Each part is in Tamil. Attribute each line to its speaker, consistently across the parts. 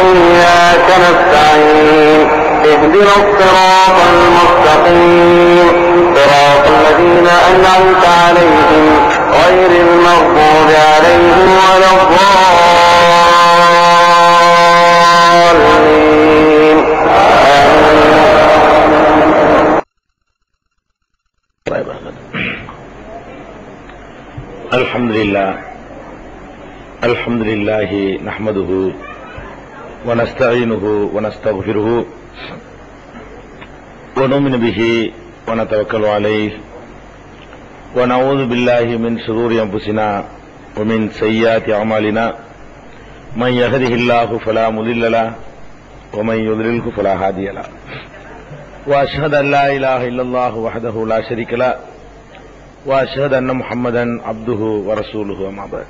Speaker 1: وإياك نستعين اهدنا الصراط المستقيم صراط الذين أنعمت عليهم غير المغضوب عليهم ولا الضالين.
Speaker 2: الحمد لله نحمده ونستعينه ونستغفره ونؤمن به ونتوكل عليه ونعوذ بالله من شرور أنفسنا ومن سيئات أعمالنا من يهده الله فلا مضل له ومن يضلله فلا هادي له وأشهد أن لا إله إلا الله وحده لا شريك له وأشهد أن محمدا عبده ورسوله أما بعد.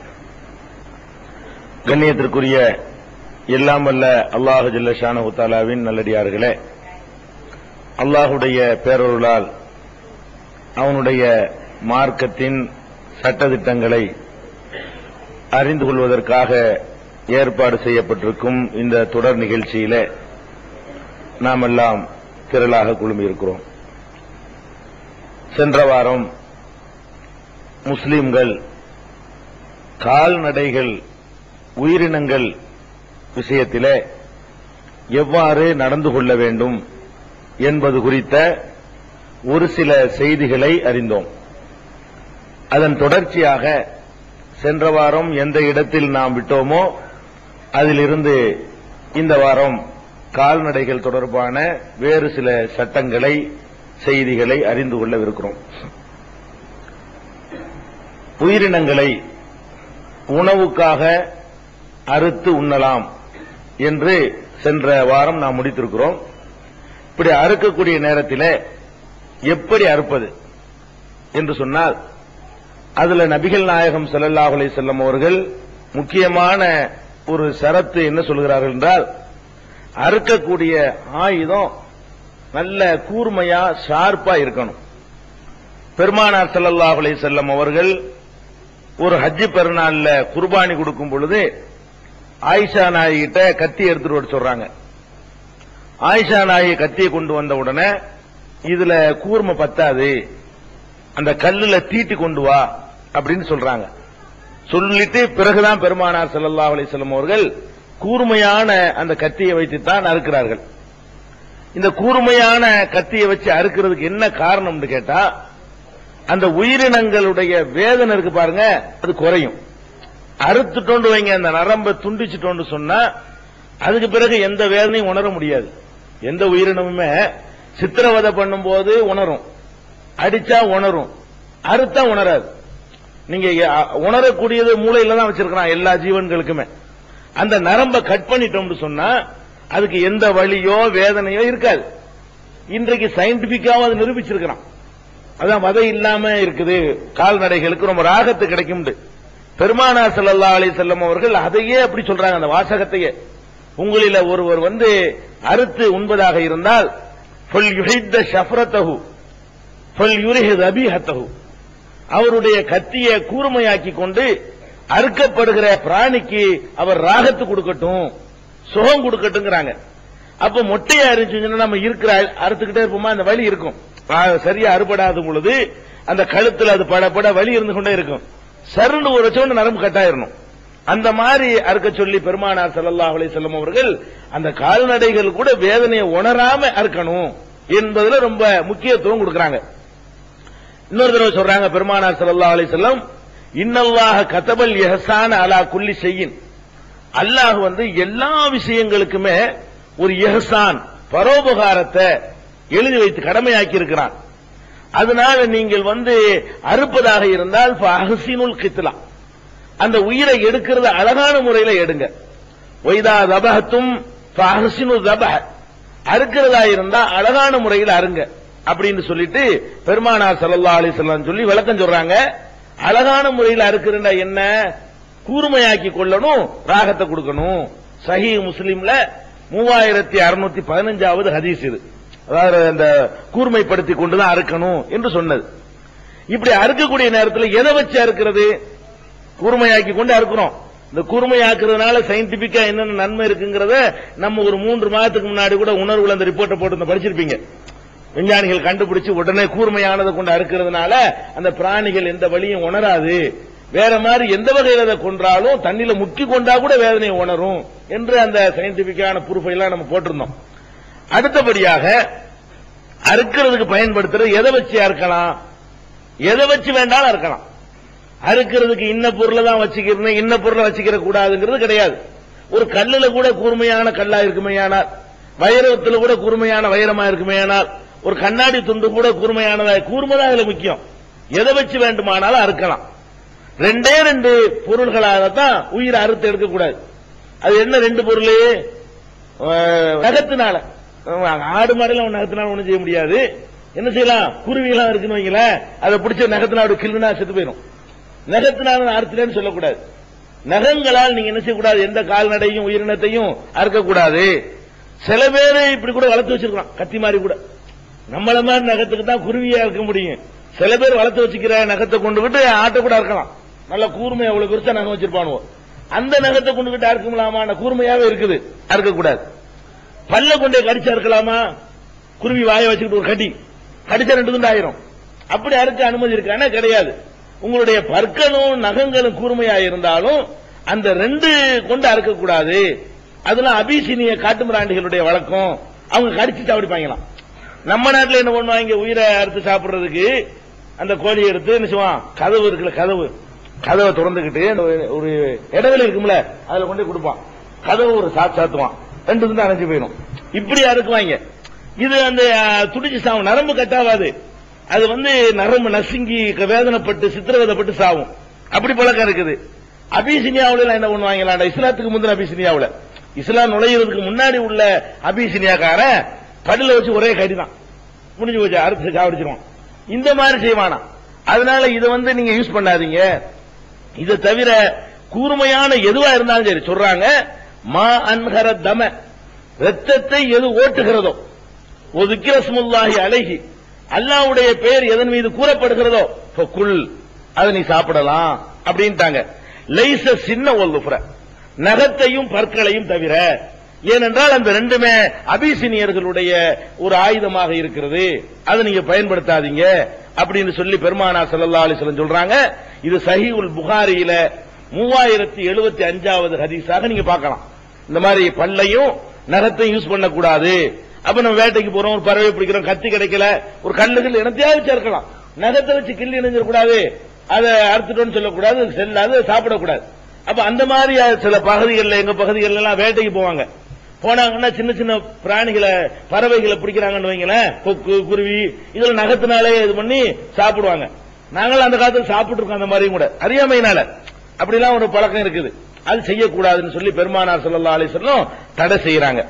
Speaker 2: கண்ணியத்திற்குரிய எல்லாம் வல்ல அல்லாஹு ஜல்ல ஷானஹு தஆலாவின் நல்லடியார்களே, அல்லாஹுடைய பேரருளால் அவனுடைய மார்க்கத்தின் சட்டதிட்டங்களை அறிந்து கொள்வதற்காக ஏற்பாடு செய்யப்பட்டிருக்கும் இந்த தொடர் நிகழ்ச்சியிலே நாம் எல்லாம் திரளாக குழுமியிருக்கிறோம். சென்ற வாரம் முஸ்லிம்கள் கால்நடைகள் உயிரினங்கள் விஷயத்திலே எவ்வாறு நடந்து கொள்ள வேண்டும் என்பது குறித்த ஒரு சில செய்திகளை அறிந்தோம். அதன் தொடர்ச்சியாக சென்ற வாரம் எந்த இடத்தில் நாம் விட்டோமோ அதிலிருந்து இந்த வாரம் கால்நடைகள் தொடர்பான வேறு சில சட்டங்களை செய்திகளை அறிந்து கொள்ளவிருக்கிறோம். உயிரினங்களை உணவுக்காக அறுத்து உண்ணலாம் என்று சென்ற வாரம் நாம் முடித்திருக்கிறோம். இப்படி அறுக்கக்கூடிய நேரத்தில் எப்படி அறுப்பது என்று சொன்னால், அதுல நபிகள் நாயகம் ஸல்லல்லாஹு அலைஹி வஸல்லம் அவர்கள் முக்கியமான ஒரு ஷரத்து என்ன சொல்கிறார்கள் என்றால், அறுக்கக்கூடிய ஆயுதம் நல்ல கூர்மையா ஷார்ப்பா இருக்கணும். பெருமானார் ஸல்லல்லாஹு அலைஹி வஸல்லம் அவர்கள் ஒரு ஹஜ் பெருநாள்ல குர்பானி கொடுக்கும் பொழுது ஆயிஷா நாயகிட்ட கத்தி எடுத்துட்டு வர சொல்றாங்க. ஆயிஷா நாயகி கத்தியை கொண்டு வந்த உடனே இதுல கூர்மை பத்தாது, அந்த கல்லுல தீட்டி கொண்டு வா அப்படின்னு சொல்றாங்க. சொல்லிட்டு பிறகுதான் பெருமானார் ஸல்லல்லாஹு அலைஹி வஸல்லம் அவர்கள் கூர்மையான அந்த கத்தியை வைத்துத்தான் அறுக்கிறார்கள். இந்த கூர்மையான கத்தியை வச்சு அறுக்கிறதுக்கு என்ன காரணம்னு கேட்டா, அந்த உயிரினங்களுடைய வேதனை இருக்கு பாருங்க, அது குறையும். அறுத்துட்டோண்டு வைங்க, அந்த நரம்பை துண்டிச்சுட்டோன்னு சொன்னா அதுக்கு பிறகு எந்த வேதனையும் உணர முடியாது. எந்த உயிரினமுமே சித்திரவதை பண்ணும் போது உணரும், அடிச்சா உணரும், அறுத்தா உணராது. நீங்க உணரக்கூடியது மூளையில தான் வச்சிருக்கிறான் எல்லா ஜீவன்களுக்குமே. அந்த நரம்பை கட் பண்ணிட்டோம்னு சொன்னா அதுக்கு எந்த வலியோ வேதனையோ இருக்காது. இன்றைக்கு சயின்டிபிக்காவும் அது நிரூபிச்சிருக்கிறான். அதான் வதை இல்லாம இருக்குது, கால்நடைகளுக்கு ரொம்ப ராகத்து கிடைக்கும். பெருமானார் ஸல்லல்லாஹு அலைஹி வஸல்லம் அவர்கள் அதையே அப்படி சொல்றாங்க, அந்த வாசகத்தையே. உங்களில ஒருவர் அறுத்து உண்பதாக இருந்தால் அவருடைய கத்தியை கூர்மையாக்கி கொண்டு அறுக்கப்படுகிற பிராணிக்கு அவர் ராகத்து கொடுக்கட்டும், சுகம் கொடுக்கட்டுங்கிறாங்க. அப்ப மொட்டையா இருந்துச்சுன்னா நம்ம இருக்கிற அறுத்துக்கிட்டே இருப்போமா, அந்த வலி இருக்கும். சரியா அறுபடாத பொழுது அந்த கழுத்துல அது படப்பட வலி இருந்து கொண்டே இருக்கும். சருண்டு ஒரு வச்சோன்னு நரம்பு கட்டாயிரணும். அந்த மாதிரி அறுக்க சொல்லி பெருமானார் ஸல்லல்லாஹு அலைஹி வஸல்லம் அவர்கள் அந்த கால்நடைகள் கூட வேதனையை உணராம அறுக்கணும் என்பதுல ரொம்ப முக்கியத்துவம் கொடுக்கறாங்க. இன்னொரு தடவை சொல்றாங்க பெருமானார் ஸல்லல்லாஹு அலைஹி வஸல்லம், இன்னல்லாஹ கதபல் இஹ்சான அலா குல்லி ஷைஇன், அல்லாஹ் எல்லா விஷயங்களுக்குமே ஒரு இஹ்சான் பரோபகாரத்தை எழுதி வைத்து கடமையாக்கி இருக்கிறான். அதனால நீங்கள் அறுப்பதாக இருந்தால் ஃபஹ்சினுல் கித்லா, அந்த உயிரை எடுக்கிறது அழகான முறையில எடுங்க. வைதா தபஹத்தும் ஃபஹ்சினு தபஹ, அறுக்கிறதா இருந்தா அழகான முறையில் அருங்க அப்படின்னு சொல்லிட்டு பெருமானார் ஸல்லல்லாஹு அலைஹி வஸல்லம் சொல்லி விளக்கம் சொல்றாங்க. அழகான முறையில் அறுக்கிறதா என்ன, கூர்மையாக்கி கொள்ளணும், ராகத்தை கொடுக்கணும். சஹீஹ் முஸ்லிம்ல 3615வது ஹதீஸ் இது. அதாவது அந்த கூர்மைப்படுத்தி கொண்டுதான் அறுக்கணும் என்று சொன்னது. இப்படி அறுக்கக்கூடிய நேரத்தில் எதை வச்சு அறுக்கிறது? கூர்மையாக்கி கொண்டு அறுக்கிறோம். இந்த கூர்மையாக்குறதுனால சயின்டிபிக்கா என்னென்ன நன்மை இருக்குங்கிறத நம்ம ஒரு 3 மாதத்துக்கு முன்னாடி கூட உணர்வுல அந்த ரிப்போர்ட்டை போட்டு படிச்சிருப்பீங்க. விஞ்ஞானிகள் கண்டுபிடிச்சு உடனே கூர்மையானதை கொண்டு அறுக்கிறதுனால அந்த பிராணிகள் எந்த வலியும் உணராது, வேற மாதிரி எந்த வகையில் அதை கொன்றாலும் தண்ணியில முக்கி கொண்டா கூட வேதனையை உணரும் என்று அந்த சயின்டிபிக்கான ப்ரூஃபை எல்லாம் நம்ம போட்டிருந்தோம். அடுத்தபடியாக அறுக்கிறதுக்கு பயன்படுத்துறது எதை வச்சு அறுக்கலாம், எதை வச்சு வேண்டாலும் அறுக்கலாம். அறுக்கிறதுக்கு இன்ன பொருளை தான் வச்சுக்கிறேன், இன்ன பொருளை வச்சுக்கிற கூடாதுங்கிறது கிடையாது. ஒரு கல்லுல கூட கூர்மையான கல்லா இருக்குமையானால், வைரத்துல கூட கூர்மையான வைரமா இருக்குமையானால், ஒரு கண்ணாடி துண்டு கூட கூர்மையானதா, கூர்மைதான் இதுல முக்கியம். எதை வச்சு வேண்டுமானாலும் அறுக்கலாம். 2 பொருள்களாகத்தான் உயிரை அறுத்து எடுக்கக்கூடாது. அது என்ன 2 பொருள்? நகத்தினால. ஆடு மாடெல்லாம் நகத்தினால ஒண்ணும் செய்ய முடியாது. என்ன செய்யலாம்? குருவியெல்லாம் இருக்குன்னு வைங்களேன், அதை பிடிச்ச நகத்தினால கிள்ளுனா செத்து போயிடும். நகத்தினால அறுத்துலன்னு சொல்லக்கூடாது. நகங்களால் நீங்க என்ன செய்யக்கூடாது? எந்த கால்நடையும் உயிரினத்தையும் அறுக்கக்கூடாது. சில பேரை இப்படி கூட வளர்த்து வச்சிருக்கான், கத்தி மாதிரி கூட. நம்மள மாதிரி நகத்துக்கு தான் குருவியா இருக்க முடியும். சில பேர் வளர்த்து வச்சுக்கிற நகத்தை கொண்டுகிட்டு ஆட்டை கூட அறுக்கலாம். நல்ல கூர்மை, அவ்வளவு பெருசா நகம் வச்சிருப்பானுவோம். அந்த நகத்தை கொண்டுகிட்டு அறுக்கலாமா? கூர்மையாவே இருக்குது, அறுக்கக்கூடாது. பல்ல கொண்டே கடிச்சு அறுக்கலாமா? குருவி வாய வச்சுக்கிட்டு ஒரு கடிச்சா 2 துண்டு ஆயிரும். அப்படி அறுக்க அனுமதி இருக்கானா? கிடையாது. உங்களுடைய பற்களும் நகங்களும் கூர்மையா இருந்தாலும் அந்த 2 கொண்டு அறுக்கக்கூடாது. அதெல்லாம் அபிசீனிய காட்டுமிராண்டிகளுடைய வழக்கம். அவங்க கடிச்சு சாப்பிடுப்பாங்களாம். நம்ம நாட்டில் என்ன பண்ணுவாங்க? உயிரை அறுத்து சாப்பிடுறதுக்கு அந்த கோழி எடுத்து என்ன செய்வான்? கதவு இருக்குல்ல, கதவை திறந்துகிட்டு ஒரு இடவெளி இருக்கும்ல, அதுல கொண்டு கொடுப்பான். கதவு ஒரு சாத்துவான், 2 துண்டு அணைஞ்சு போயிடும். இப்படி அறுக்குவாங்க. இது அந்த துடிச்சு சாவும், நரம்பு கட்டாவாது. அது நரம்பு நசுங்கி வேதனைப்பட்டு சித்திரவதைப்பட்டு சாவும். அப்படி பழக்கம் இருக்குது. அபிசீனியாவுல என்ன பண்ணுவாங்க? இஸ்லாத்துக்கு முந்தின அபிசீனியாவுல, இஸ்லாம் நுழையிறதுக்கு முன்னாடி உள்ள அபிசீனியாக்கார கடல வச்சு ஒரே கடிதான் முடிஞ்சு போச்சு, அறுத்து சாவடிச்சிருவான். இந்த மாதிரி செய்வானா. அதனால இதை நீங்க யூஸ் பண்ணாதீங்க. இதை தவிர கூர்மையான எதுவா இருந்தாலும் சரி சொல்றாங்க, மா அன்ஹர தம, ரத்தத்தை எது ஓட்டுகிறதோ, ஒதுக்கிர ஸ்முல்லாஹி அலைஹி, அல்லாஹ்வுடைய பெயர் எதன் மீது கூறப்படுகிறதோ ஃபகுல், அதை நீ சாப்பிடலாம் அப்படின்ட்டாங்க. லைஸ சின்ன ஒல்லுஃப்ர, நகத்தையும் பற்களையும் தவிர. ஏனென்றால் அந்த 2மே அபிசீனியர்களுடைய ஒரு ஆயுதமாக இருக்கிறது, அதை நீங்க பயன்படுத்தாதீங்க அப்படின்னு சொல்லி பெருமானார் ஸல்லல்லாஹு அலைஹி வஸல்லம் சொல்றாங்க. இது சஹீஹுல் புகாரியில 3075வது ஹதீஸாக நீங்க பார்க்கலாம். இந்த மாதிரி பல்லையும் நகத்தையும் யூஸ் பண்ணக்கூடாது. அப்ப நம்ம வேட்டைக்கு போறோம், ஒரு பறவை பிடிக்கிறோம், கத்தி கிடைக்கல, ஒரு கல்லுகள் இனத்தையாவது சேர்க்கலாம். நகத்தை வச்சு கிள்ளி இணைஞ்சிடக்கூடாது, அதை அறுத்துட்டோன்னு சொல்லக்கூடாது, செல்லாது, சாப்பிடக்கூடாது. அப்ப அந்த மாதிரி சில பகுதிகளில், எங்க பகுதிகள் எல்லாம் வேட்டைக்கு போவாங்க. போனாங்கன்னா சின்ன சின்ன பிராணிகளை, பறவைகளை பிடிக்கிறாங்கன்னு வைங்களேன், கொக்கு, குருவி, இதுல நகத்தினாலே இது பண்ணி சாப்பிடுவாங்க. நாங்களும் அந்த காலத்தில் சாப்பிட்டு இருக்கோம், அந்த மாதிரியும் கூட அறியாமையினால. அப்படிலாம் ஒரு பழக்கம் இருக்குது. அது செய்யக்கூடாதுன்னு சொல்லி பெருமானார் ஸல்லல்லாஹு அலைஹி வஸல்லம் தடை செய்யறாங்க.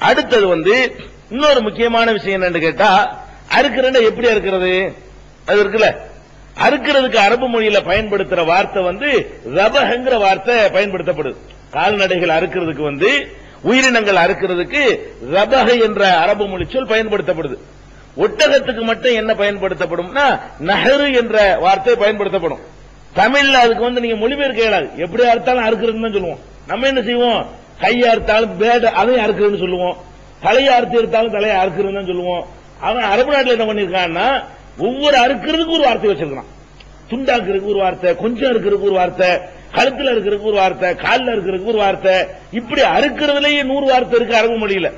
Speaker 2: அடுத்தது இன்னொரு முக்கியமான விஷயம் என்னன்னு கேட்டா, அறுக்கிறத எப்படி அறுக்கிறது? அது இருக்குல்ல, அறுக்கிறதுக்கு அரபு மொழியில பயன்படுத்துற வார்த்தை ரபஹங்கிற வார்த்தை பயன்படுத்தப்படுது. கால்நடைகள் அறுக்கிறதுக்கு உயிரினங்கள் அறுக்கிறதுக்கு ரபஹ என்ற அரபு மொழி சொல் பயன்படுத்தப்படுது. ஒட்டகத்துக்கு மட்டும் என்ன பயன்படுத்தப்படும்னா நஹரு என்ற வார்த்தை பயன்படுத்தப்படும். தமிழ்ல அதுக்கு நீங்க மொழிபெயர்க்க இயலாது. எப்படி அறுத்தாலும் அறுக்கிறதுன்னு தான் சொல்லுவோம். நம்ம என்ன செய்வோம்? கையை அறுத்தாலும் பேட் அதையும் அறுக்கிறதுன்னு சொல்லுவோம், தலையை அறுத்து எடுத்தாலும் தலையை அறுக்கிறதுன்னு தான் சொல்லுவோம். அவன் அரபு நாட்டில் என்ன பண்ணிருக்கான்னா, ஒவ்வொரு அறுக்கிறதுக்கு ஒரு வார்த்தை வச்சிருக்கான். துண்டாக்குறதுக்கு ஒரு வார்த்தை, கொஞ்சம் இருக்கிறதுக்கு ஒரு வார்த்தை, கழுத்துல இருக்கிறதுக்கு ஒரு வார்த்தை, காலில் இருக்கிறதுக்கு ஒரு வார்த்தை, இப்படி அறுக்கிறதுலயே 100 வார்த்தை இருக்கு அரபு மொழியில.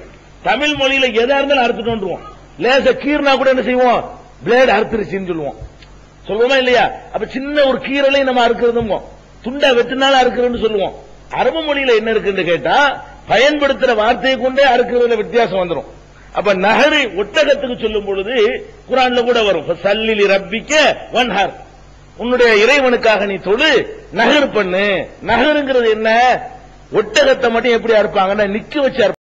Speaker 2: தமிழ் மொழியில எதா இருந்தாலும் அறுத்துட்டு லேச கீர்னா கூட என்ன செய்வோம்? பிளேடு அறுத்துருச்சுன்னு சொல்லுவோம். சொல்லுவோமா இல்லையா? அப்ப சின்ன ஒரு கீரலையும் நம்ம அறுக்கிறதும், துண்டா வெட்டினாலும் அறுக்கிறோம்னு சொல்லுவோம். அரபு மொழியில என்ன இருக்குன்னு கேட்டா, பயன்படுத்துற வார்த்தையை கொண்டே அறுக்கிறதுல வித்தியாசம் வந்துடும். அப்ப நஹரு ஒட்டகத்துக்கு சொல்லும் பொழுது குர்ஆன்ல கூட வரும், சல்லிலி ரப்பிக்க வன்ஹர், உன்னுடைய இறைவனுக்காக நீ தொழு, நஹர் பண்ணு. நஹருங்கிறது என்ன? ஒட்டகத்தை மட்டும் எப்படி அறுப்பாங்கன்னா நிக்க வச்சு